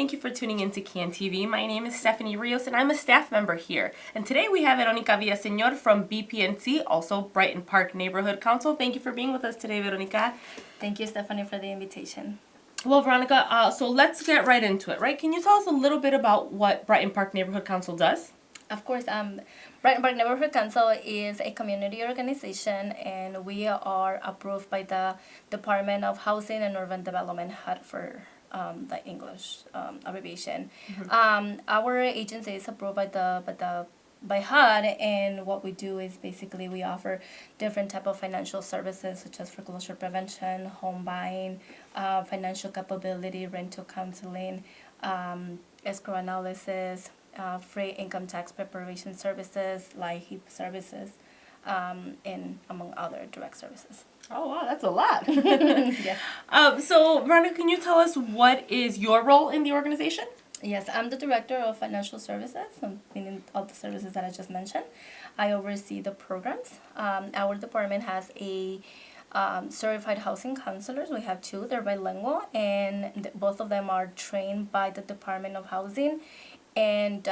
Thank you for tuning in to CAN TV. My name is Stephanie Rios and I'm a staff member here. And today we have Veronica Villasenor from BPNC, also Brighton Park Neighborhood Council. Thank you for being with us today, Veronica. Thank you, Stephanie, for the invitation. Well, Veronica, so let's get right into it, right? Can you tell us a little bit about what Brighton Park Neighborhood Council does? Of course, Brighton Park Neighborhood Council is a community organization, and we are approved by the Department of Housing and Urban Development, HUD for the English abbreviation. Our agency is approved by HUD, and what we do is basically we offer different type of financial services such as foreclosure prevention, home buying, financial capability, rental counseling, escrow analysis, free income tax preparation services, like HEAP services, and among other direct services. Oh, wow, that's a lot. Yes. So, Veronica, can you tell us what is your role in the organization? Yes, I'm the Director of Financial Services, meaning all the services that I just mentioned. I oversee the programs. Our department has a certified housing counselors. We have two. They're bilingual, and both of them are trained by the Department of Housing, and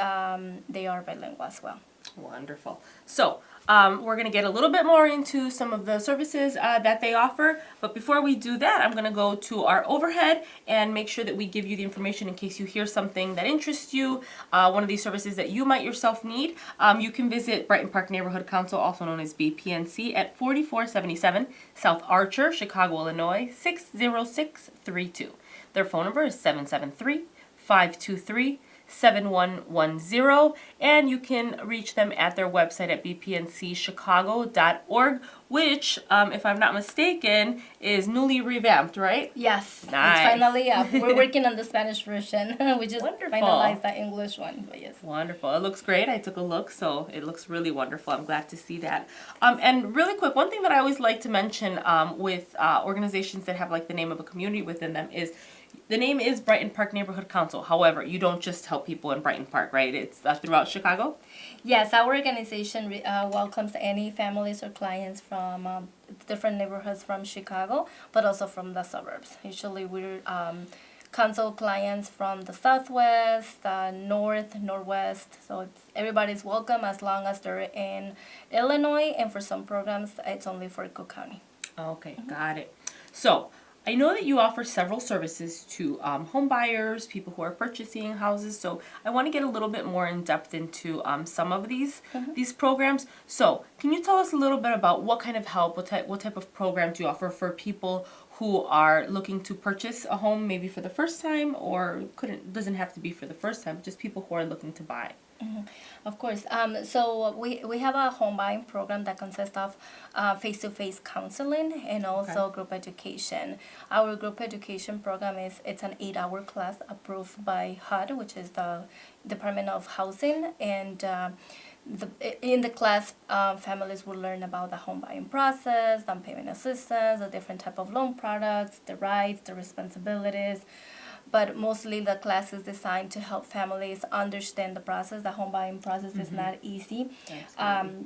they are bilingual as well. Wonderful. So, we're going to get a little bit more into some of the services that they offer. But before we do that, I'm going to go to our overhead and make sure that we give you the information in case you hear something that interests you, one of these services that you might yourself need. You can visit Brighton Park Neighborhood Council, also known as BPNC, at 4477 South Archer, Chicago, Illinois, 60632. Their phone number is 773-523-7110, and you can reach them at their website at bpncchicago.org, which, if I'm not mistaken, is newly revamped, right? Yes, Nice. It's finally up. We're working on the Spanish version. We just Wonderful. finalized the English one, but yes. Wonderful. It looks great. I took a look, so it looks really wonderful. I'm glad to see that. And really quick, one thing that I always like to mention with organizations that have like the name of a community within them is the name is Brighton Park Neighborhood Council. However, you don't just help people in Brighton Park, right? It's throughout Chicago? Yes, our organization welcomes any families or clients from different neighborhoods from Chicago, but also from the suburbs. Usually we're council clients from the southwest, the north, northwest. So everybody's welcome as long as they're in Illinois, and for some programs, it's only for Cook County. Okay, got it. So, I know that you offer several services to home buyers, people who are purchasing houses. So I want to get a little bit more in depth into some of these programs. So can you tell us a little bit about what kind of help, what type of programs you offer for people who are looking to purchase a home, maybe for the first time, or doesn't have to be for the first time, just people who are looking to buy? Of course. So we have a home buying program that consists of face-to-face counseling and also group education. Our group education program it's an 8-hour class approved by HUD, which is the Department of Housing, and in the class, families will learn about the home buying process, down payment assistance, the different type of loan products, the rights, the responsibilities. But mostly the class is designed to help families understand the process. The home buying process is not easy.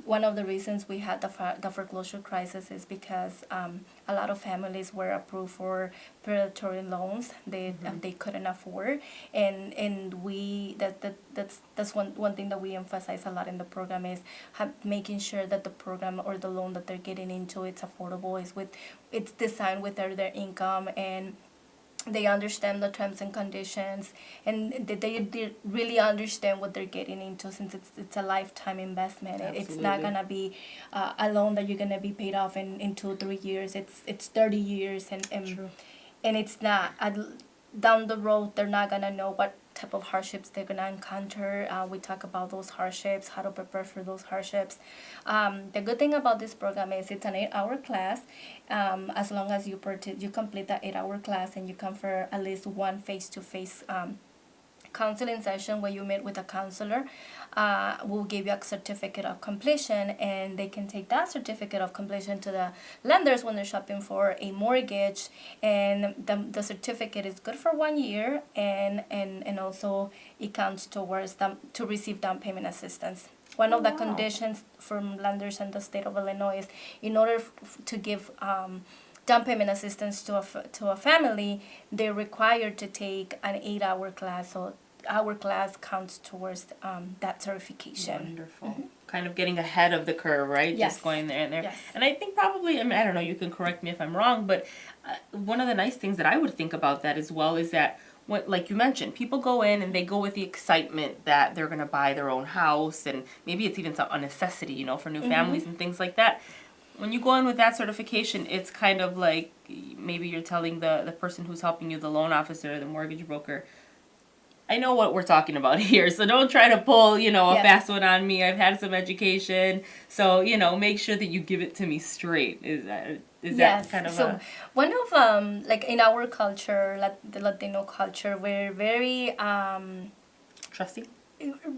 One of the reasons we had the foreclosure crisis is because a lot of families were approved for predatory loans they couldn't afford, and that's one thing that we emphasize a lot in the program is making sure that the program or the loan that they're getting into it's affordable, it's designed with their income, and they understand the terms and conditions, and they really understand what they're getting into, since it's a lifetime investment. Absolutely. It's not gonna be a loan that you're gonna be paid off in 2-3 years. It's 30 years, and it's not down the road. They're not gonna know what type of hardships they're gonna encounter. We talk about those hardships, how to prepare for those hardships. The good thing about this program is it's an 8-hour class. As long as you complete that 8-hour class and you come for at least one face-to-face counseling session where you meet with a counselor, will give you a certificate of completion, and they can take that certificate of completion to the lenders when they're shopping for a mortgage, and the certificate is good for 1 year, and also it counts towards to receive down payment assistance. One of the conditions from lenders in the state of Illinois is, in order to give down payment assistance to a family, they're required to take an 8-hour class. So our class counts towards that certification. Wonderful. Kind of getting ahead of the curve, right? Yes. Just going there and there. Yes. And I think probably, I mean, I don't know, you can correct me if I'm wrong, but one of the nice things that I would think about that as well is that, like you mentioned, people go in and they go with the excitement that they're going to buy their own house, and maybe it's even a necessity, you know, for new families and things like that. When you go in with that certification, it's kind of like maybe you're telling the person who's helping you, the loan officer, the mortgage broker, I know what we're talking about here, so don't try to pull, you know, a fast one on me. I've had some education, so, you know, make sure that you give it to me straight. Is that kind of so one of like in our culture, the Latino culture, we're very trusting?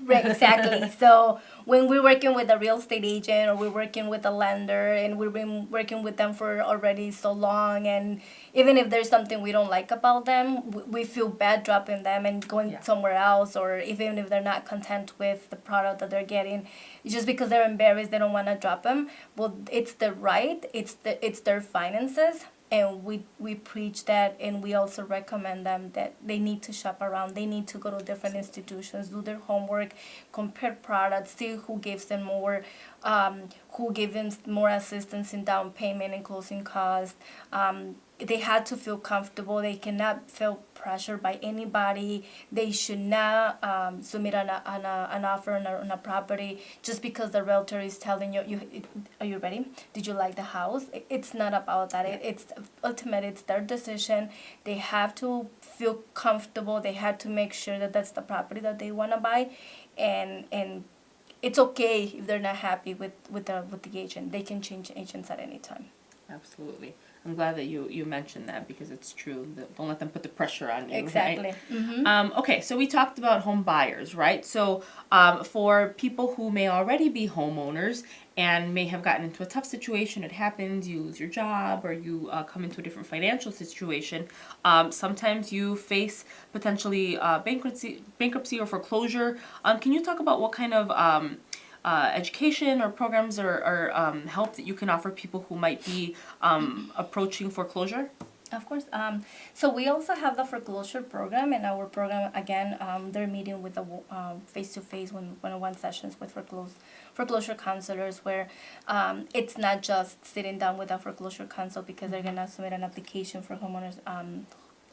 Right, exactly. So when we're working with a real estate agent or we're working with a lender and we've been working with them for already so long, and even if there's something we don't like about them, we feel bad dropping them and going somewhere else, or even if they're not content with the product that they're getting, just because they're embarrassed, they don't want to drop them. Well, it's their right, it's their finances. And we preach that, and we also recommend them that they need to shop around. They need to go to different institutions, do their homework, compare products, see who gives them more, who gives them more assistance in down payment and closing costs. They had to feel comfortable. They cannot feel pressured by anybody. They should not submit an offer on a property just because the realtor is telling you, are you ready? Did you like the house? It's not about that. It's ultimately, it's their decision. They have to feel comfortable. They have to make sure that that's the property that they want to buy, and it's okay if they're not happy with the agent. They can change agents at any time. Absolutely. I'm glad that you mentioned that, because it's true. Don't let them put the pressure on you. Exactly. Right? Okay, so we talked about home buyers, right? So for people who may already be homeowners and may have gotten into a tough situation, it happens, you lose your job or you come into a different financial situation. Sometimes you face potentially bankruptcy or foreclosure. Can you talk about what kind of education or programs or help that you can offer people who might be approaching foreclosure? Of course. So we also have the foreclosure program, and our program, again, they're meeting with the face-to-face one-on-one sessions with foreclosure counselors, where it's not just sitting down with a foreclosure counsel because they're going to submit an application for homeowners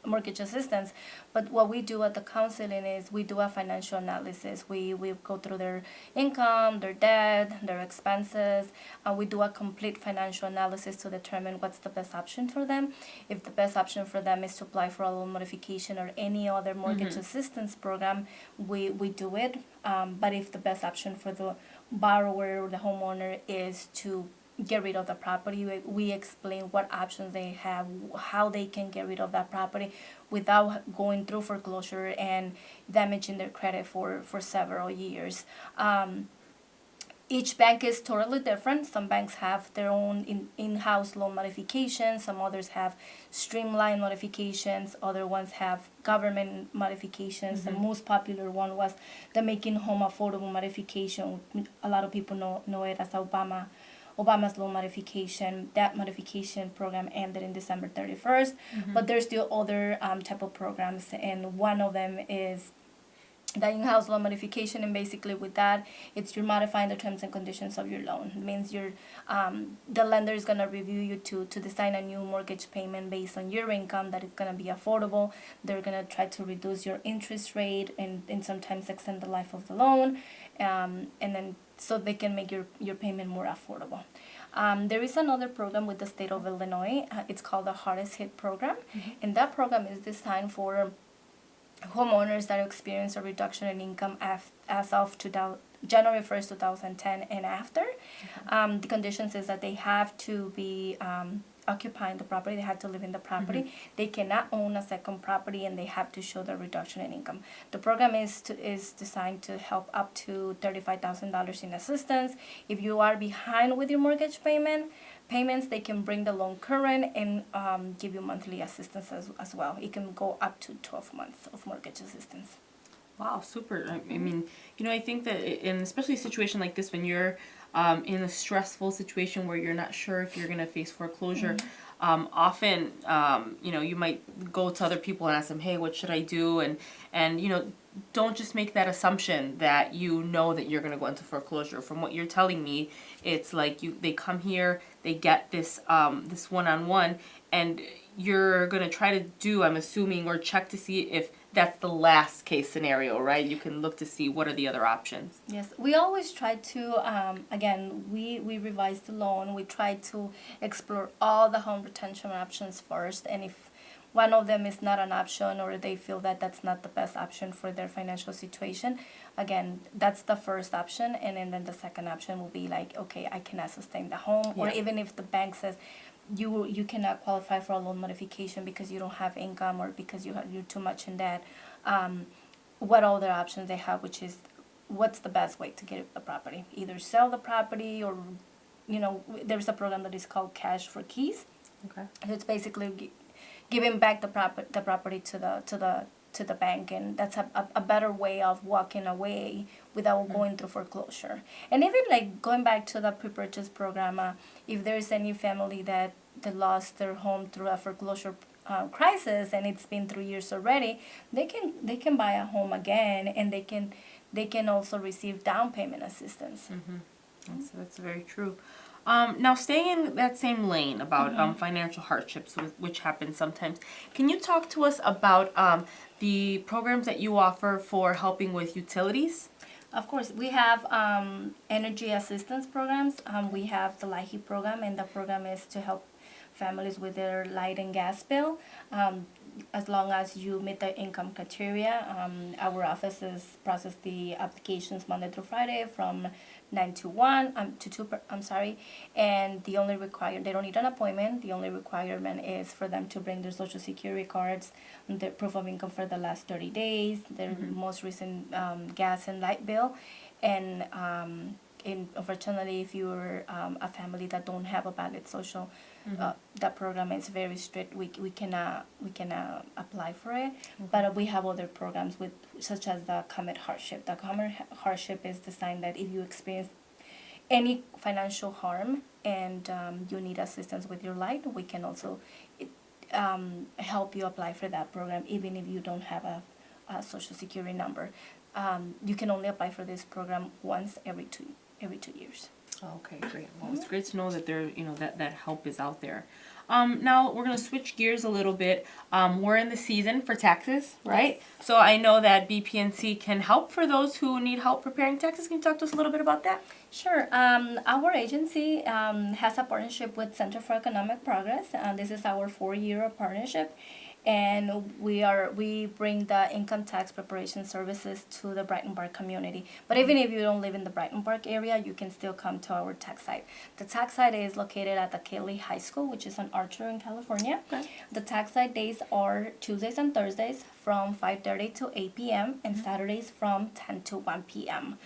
mortgage assistance. But what we do at the counseling is we do a financial analysis. We go through their income, their debt, their expenses. We do a complete financial analysis to determine what's the best option for them. If the best option for them is to apply for a loan modification or any other mortgage assistance program, we do it. But if the best option for the borrower or the homeowner is to get rid of the property, we explain what options they have, how they can get rid of that property without going through foreclosure and damaging their credit for several years. Each bank is totally different. Some banks have their own in-house loan modifications. Some others have streamlined modifications. Other ones have government modifications. The most popular one was the Making Home Affordable modification. A lot of people know it as Obama's loan modification. That modification program ended in December 31st, but there's still other type of programs, and one of them is the in-house loan modification. And basically with that, you're modifying the terms and conditions of your loan. It means the lender is going to review you to design a new mortgage payment based on your income that is going to be affordable. They're going to try to reduce your interest rate and sometimes extend the life of the loan, and then so they can make your payment more affordable. There is another program with the state of Illinois. It's called the Hardest Hit program, and that program is designed for homeowners that experience a reduction in income as of January 1st, 2010 and after. The conditions is that they have to be occupying the property, they have to live in the property, they cannot own a second property, and they have to show the reduction in income. The program is designed to help up to $35,000 in assistance. If you are behind with your mortgage payments, they can bring the loan current and give you monthly assistance as well. It can go up to 12 months of mortgage assistance. Wow, super. I mean, I think that in especially a situation like this, when you're in a stressful situation where you're not sure if you're going to face foreclosure, often, you might go to other people and ask them, hey, what should I do? And don't just make that assumption that you know that you're going to go into foreclosure. From what you're telling me, it's like they come here, they get this this one-on-one, and you're going to try to do, I'm assuming, or check to see if that's the last case scenario, right? You can look to see what are the other options. Yes, we always try to, again, we revise the loan. We try to explore all the home retention options first. And if one of them is not an option or they feel that that's not the best option for their financial situation, again, that's the first option. And then the second option will be like, okay, I cannot sustain the home. Or even if the bank says, you cannot qualify for a loan modification because you don't have income or because you're too much in debt. What other options they have, which is what's the best way to get the property? Either sell the property or, there's a program that is called Cash for Keys. Okay. It's basically giving back the property to the bank, and that's a better way of walking away without going through foreclosure. And even like going back to the pre-purchase program, if there's any family that lost their home through a foreclosure crisis and it's been 3 years already, they can buy a home again, and they can also receive down payment assistance. That's very true. Now, staying in that same lane about financial hardships, which happens sometimes, can you talk to us about the programs that you offer for helping with utilities? Of course, we have energy assistance programs. We have the LIHEAP program, and the program is to help families with their light and gas bill. As long as you meet the income criteria, our offices process the applications Monday through Friday from 9 to 1, to 2, and they don't need an appointment. The only requirement is for them to bring their social security cards, their proof of income for the last 30 days, their most recent gas and light bill, and unfortunately, if you're a family that don't have a valid social, that program is very strict. We cannot apply for it. But we have other programs such as the Comet Hardship. The Comet Hardship is designed that if you experience any financial harm and you need assistance with your light, we can also help you apply for that program, even if you don't have a social security number. You can only apply for this program once every 2 years. Okay, great. Well, it's great to know that that help is out there. Now we're going to switch gears a little bit. We're in the season for taxes, right? Yes. So I know that BPNC can help for those who need help preparing taxes. Can you talk to us a little bit about that? Sure. Our agency has a partnership with Center for Economic Progress. This is our 4-year partnership. And we bring the income tax preparation services to the Brighton Park community. But even if you don't live in the Brighton Park area, you can still come to our tax site. The tax site is located at the Kelly High School, which is on Archer in California. Okay. The tax site days are Tuesdays and Thursdays from 5:30 to 8 p.m. and Saturdays from 10 to 1 p.m.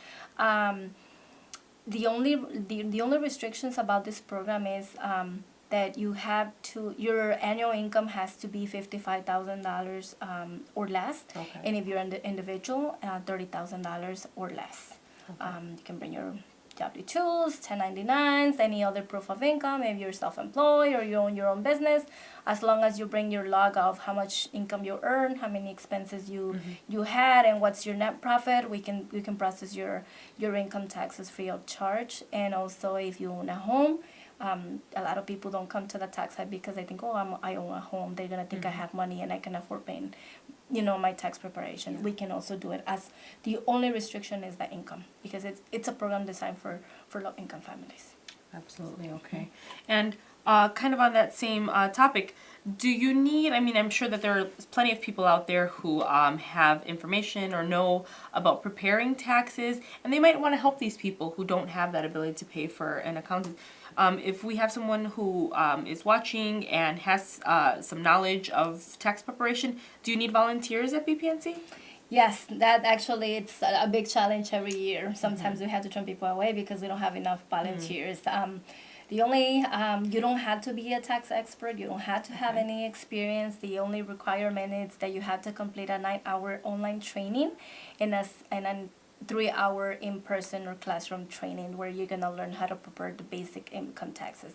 The only restrictions about this program is that your annual income has to be $55,000 or less, and if you're an individual, $30,000 or less. You can bring your W-2s, 1099s, any other proof of income if you're self-employed or you own your own business. As long as you bring your log of how much income you earn, how many expenses you had, and what's your net profit, we can process your income taxes free of charge. And also, if you own a home, a lot of people don't come to the tax site because they think, I own a home. They're gonna think I have money and I can afford paying, my tax preparation. Yeah. We can also do it as the only restriction is the income, because it's a program designed for low income families. Absolutely. Okay. And kind of on that same topic, do you need, I'm sure that there are plenty of people out there who have information or know about preparing taxes, and they might want to help these people who don't have that ability to pay for an accountant. If we have someone who is watching and has some knowledge of tax preparation, do you need volunteers at BPNC? Yes, that actually, it's a big challenge every year. Sometimes we have to turn people away because we don't have enough volunteers. The only, you don't have to be a tax expert. You don't have to have any experience. The only requirement is that you have to complete a 9-hour online training. And 3-hour in-person or classroom training where you're going to learn how to prepare the basic income taxes.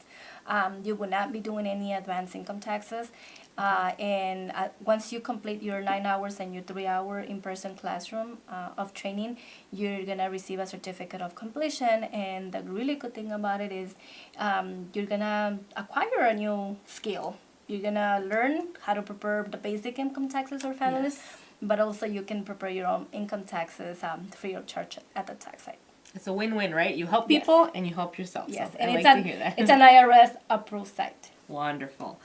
You will not be doing any advanced income taxes. And once you complete your 9 hours and your 3-hour in-person classroom of training, you're going to receive a certificate of completion. And the really good thing about it is you're going to acquire a new skill. You're going to learn how to prepare the basic income taxes for families, but also you can prepare your own income taxes free of charge at the tax site. It's a win-win, right? You help people and you help yourself. Yes, so and I it's like to hear that. It's an IRS approved site. Wonderful.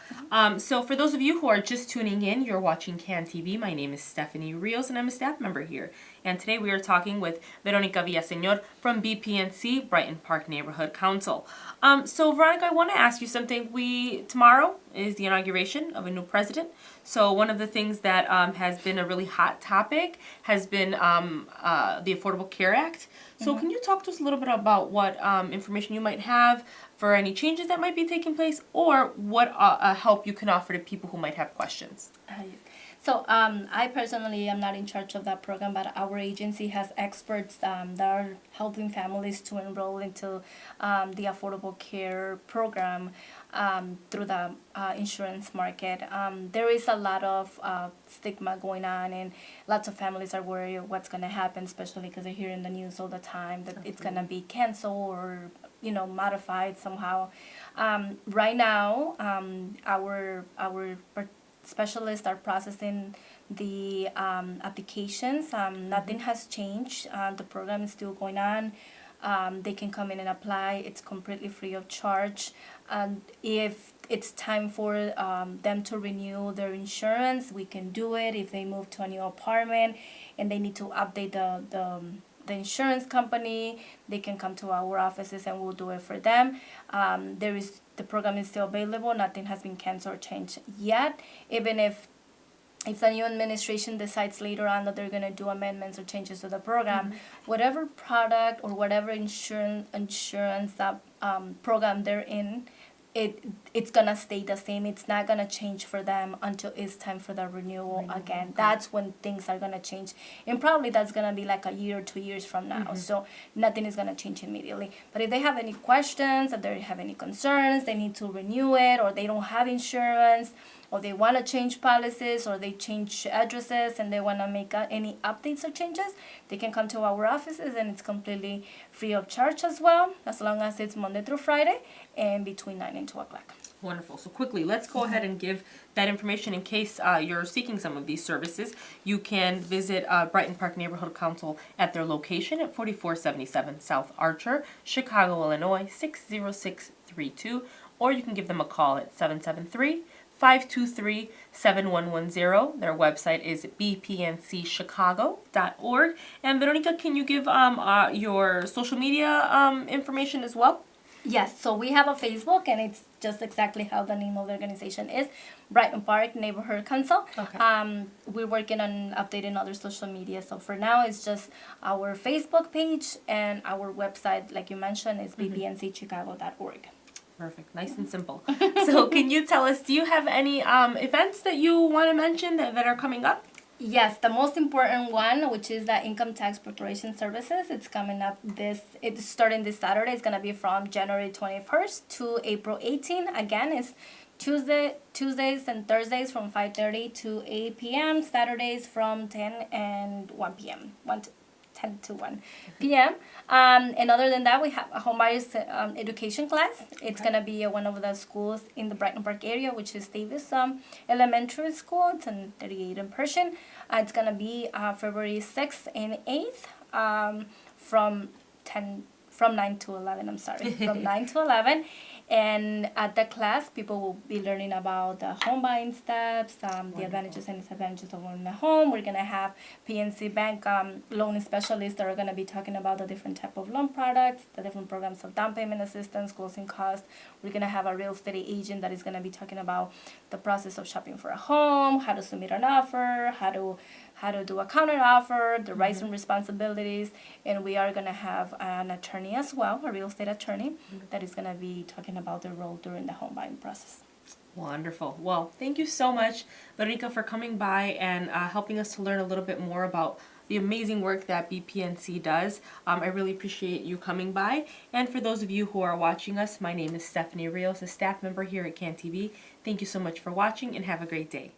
So for those of you who are just tuning in, you're watching CAN TV. My name is Stephanie Rios, and I'm a staff member here. And today we are talking with Veronica Villasenor from BPNC, Brighton Park Neighborhood Council. So Veronica, I want to ask you something. Tomorrow is the inauguration of a new president. So one of the things that has been a really hot topic has been the Affordable Care Act. So can you talk to us a little bit about what information you might have for any changes that might be taking place, or what help you can offer to people who might have questions? So I personally am not in charge of that program, but our agency has experts that are helping families to enroll into the Affordable Care program through the insurance market. There is a lot of stigma going on, and lots of families are worried of what's going to happen, especially because they hear in the news all the time that it's going to be canceled or modified somehow. Right now, our specialists are processing the applications. Nothing has changed. The program is still going on. They can come in and apply. It's completely free of charge. If it's time for them to renew their insurance, we can do it. If they move to a new apartment and they need to update the insurance company, they can come to our offices and we'll do it for them. The program is still available. Nothing has been canceled or changed yet. Even if the new administration decides later on that they're going to do amendments or changes to the program, whatever product or whatever insurance program they're in, it's gonna stay the same. It's not gonna change for them until it's time for the renewal again. Okay. That's when things are gonna change, and probably that's gonna be like a year or 2 years from now. So nothing is gonna change immediately. But if they have any questions, if they have any concerns, they need to renew it, or they don't have insurance, or they want to change policies, or they change addresses and they want to make any updates or changes, they can come to our offices, and it's completely free of charge as well, as long as it's Monday through Friday and between 9 and 2 o'clock. Wonderful. So quickly, let's go ahead and give that information in case you're seeking some of these services. You can visit Brighton Park Neighborhood Council at their location at 4477 South Archer, Chicago, Illinois, 60632, or you can give them a call at 773-523-7110. Their website is bpncchicago.org. And Veronica, can you give your social media information as well? Yes, so we have a Facebook, and it's just exactly how the name of the organization is, Brighton Park Neighborhood Council. Okay. We're working on updating other social media. So for now, it's just our Facebook page, and our website, like you mentioned, is bpncchicago.org. Perfect. Nice and simple. So can you tell us, do you have any events that you want to mention that are coming up? Yes, the most important one, which is the income tax preparation services. It's coming up it's starting this Saturday. It's going to be from January 21st to April 18th. Again, it's Tuesdays and Thursdays from 5:30 to 8 p.m. Saturdays from 10 and 1 p.m. 10 to 1 p.m. And other than that, we have a home buyers education class. It's going to be at one of the schools in the Brighton Park area, which is Davis Elementary School. It's in 38 in Pershing. It's going to be February 6th and 8th from 9 to 11. I'm sorry, from 9 to 11. And at the class, people will be learning about the home buying steps, the advantages and disadvantages of owning a home. We're going to have PNC Bank loan specialists that are going to be talking about the different type of loan products, the different programs of down payment assistance, closing costs. We're going to have a real estate agent that is going to be talking about the process of shopping for a home, how to submit an offer, how to do a counter offer, the rights and responsibilities, and we are going to have an attorney as well, a real estate attorney, that is going to be talking about their role during the home buying process. Wonderful. Well, thank you so much, Veronica, for coming by and helping us to learn a little bit more about the amazing work that BPNC does. I really appreciate you coming by. And for those of you who are watching us, my name is Stephanie Rios, a staff member here at CAN TV. Thank you so much for watching and have a great day.